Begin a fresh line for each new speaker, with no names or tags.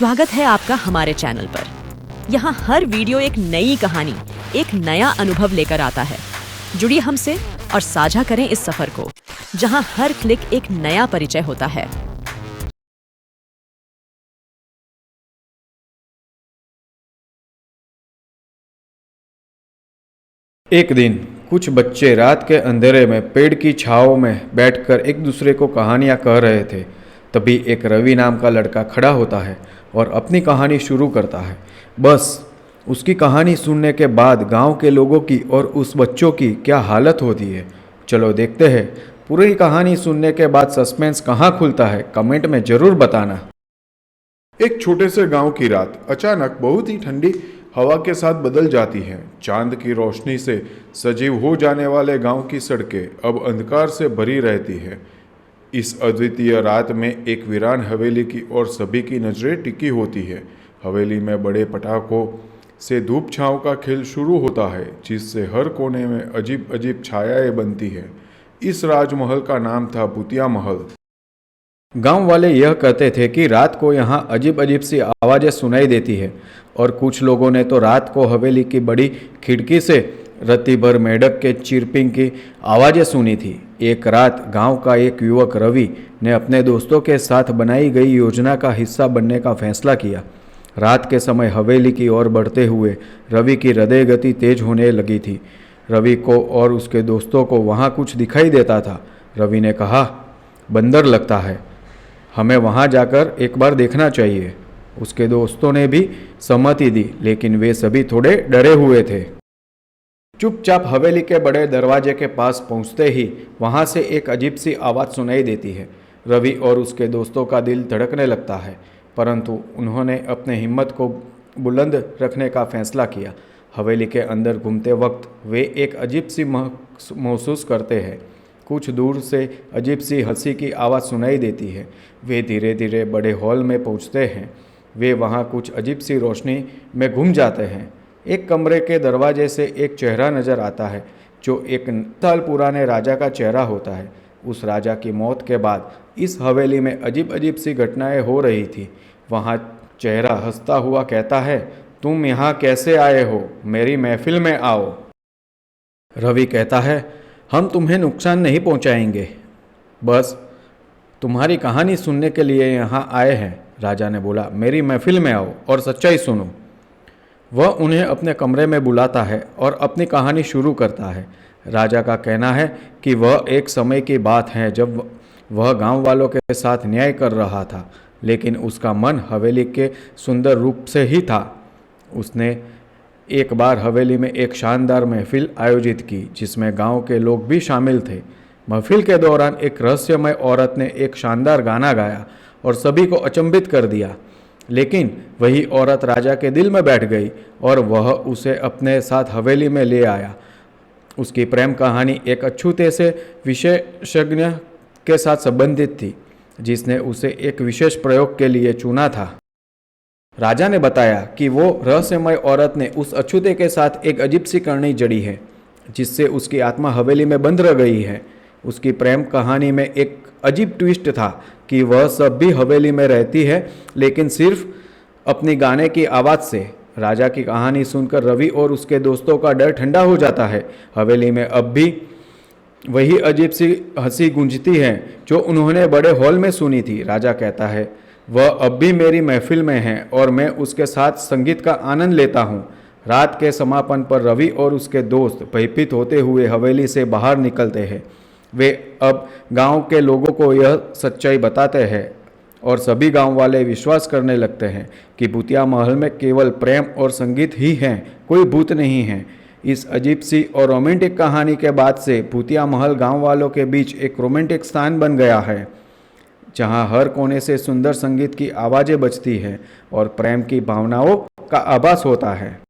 स्वागत है आपका हमारे चैनल पर। यहाँ हर वीडियो एक नई कहानी, एक नया अनुभव लेकर आता है। जुड़िए हमसे और साझा करें इस सफर को, जहाँ हर क्लिक एक नया परिचय होता है।
एक दिन कुछ बच्चे रात के अंधेरे में पेड़ की छांव में बैठकर एक दूसरे को कहानियां कह रहे थे। तभी एक रवि नाम का लड़का खड़ा होता है और अपनी कहानी शुरू करता है। बस उसकी कहानी सुनने के बाद गांव के लोगों की और उस बच्चों की क्या हालत होती है, चलो देखते हैं। पूरी कहानी सुनने के बाद सस्पेंस कहाँ खुलता है, कमेंट में ज़रूर बताना।
एक छोटे से गांव की रात अचानक बहुत ही ठंडी हवा के साथ बदल जाती है। चांद की रोशनी से सजीव हो जाने वाले गांव की सड़कें अब अंधकार से भरी रहती है। इस अद्वितीय रात में एक वीरान हवेली की ओर सभी की नज़रें टिकी होती है। हवेली में बड़े पटाखों से धूप छांव का खेल शुरू होता है, जिससे हर कोने में अजीब अजीब छायाएं बनती है। इस राजमहल का नाम था भूतिया महल।
गांव वाले यह कहते थे कि रात को यहाँ अजीब अजीब सी आवाज़ें सुनाई देती है और कुछ लोगों ने तो रात को हवेली की बड़ी खिड़की से रत्ती भर मेढक के चिरपिंग की आवाज़ें सुनी थी। एक रात गांव का एक युवक रवि ने अपने दोस्तों के साथ बनाई गई योजना का हिस्सा बनने का फैसला किया। रात के समय हवेली की ओर बढ़ते हुए रवि की हृदय गति तेज होने लगी थी। रवि को और उसके दोस्तों को वहाँ कुछ दिखाई देता था। रवि ने कहा, बंदर लगता है, हमें वहाँ जाकर एक बार देखना चाहिए। उसके दोस्तों ने भी सहमति दी, लेकिन वे सभी थोड़े डरे हुए थे। चुपचाप हवेली के बड़े दरवाजे के पास पहुँचते ही वहाँ से एक अजीब सी आवाज़ सुनाई देती है। रवि और उसके दोस्तों का दिल धड़कने लगता है, परंतु उन्होंने अपने हिम्मत को बुलंद रखने का फैसला किया। हवेली के अंदर घूमते वक्त वे एक अजीब सी महसूस करते हैं। कुछ दूर से अजीब सी हंसी की आवाज़ सुनाई देती है। वे धीरे धीरे बड़े हॉल में पहुंचते हैं। वे वहां कुछ अजीब सी रोशनी में घूम जाते हैं। एक कमरे के दरवाजे से एक चेहरा नज़र आता है, जो एक साल पुराने राजा का चेहरा होता है। उस राजा की मौत के बाद इस हवेली में अजीब अजीब सी घटनाएं हो रही थी। वहाँ चेहरा हंसता हुआ कहता है, तुम यहाँ कैसे आए हो? मेरी महफिल में आओ। रवि कहता है, हम तुम्हें नुकसान नहीं पहुंचाएंगे, बस तुम्हारी कहानी सुनने के लिए यहाँ आए हैं। राजा ने बोला, मेरी महफिल में आओ और सच्चाई सुनो। वह उन्हें अपने कमरे में बुलाता है और अपनी कहानी शुरू करता है। राजा का कहना है कि वह एक समय की बात है जब वह गांव वालों के साथ न्याय कर रहा था, लेकिन उसका मन हवेली के सुंदर रूप से ही था। उसने एक बार हवेली में एक शानदार महफिल आयोजित की, जिसमें गांव के लोग भी शामिल थे। महफिल के दौरान एक रहस्यमय औरत ने एक शानदार गाना गाया और सभी को अचंभित कर दिया। लेकिन वही औरत राजा के दिल में बैठ गई और वह उसे अपने साथ हवेली में ले आया। उसकी प्रेम कहानी एक अछूते से विशेषज्ञ के साथ संबंधित थी, जिसने उसे एक विशेष प्रयोग के लिए चुना था। राजा ने बताया कि वो रहस्यमय औरत ने उस अछूते के साथ एक अजीब सी करनी जड़ी है, जिससे उसकी आत्मा हवेली में बंद रह गई है। उसकी प्रेम कहानी में एक अजीब ट्विस्ट था कि वह सब भी हवेली में रहती है, लेकिन सिर्फ अपनी गाने की आवाज़ से। राजा की कहानी सुनकर रवि और उसके दोस्तों का डर ठंडा हो जाता है। हवेली में अब भी वही अजीब सी हंसी गूंजती है जो उन्होंने बड़े हॉल में सुनी थी। राजा कहता है, वह अब भी मेरी महफिल में है और मैं उसके साथ संगीत का आनंद लेता हूँ। रात के समापन पर रवि और उसके दोस्त भयभीत होते हुए हवेली से बाहर निकलते हैं। वे अब गांव के लोगों को यह सच्चाई बताते हैं और सभी गांव वाले विश्वास करने लगते हैं कि भूतिया महल में केवल प्रेम और संगीत ही हैं, कोई भूत नहीं है। इस अजीब सी और रोमांटिक कहानी के बाद से भूतिया महल गांव वालों के बीच एक रोमांटिक स्थान बन गया है, जहां हर कोने से सुंदर संगीत की आवाज़ें बजती हैं और प्रेम की भावनाओं का आभास होता है।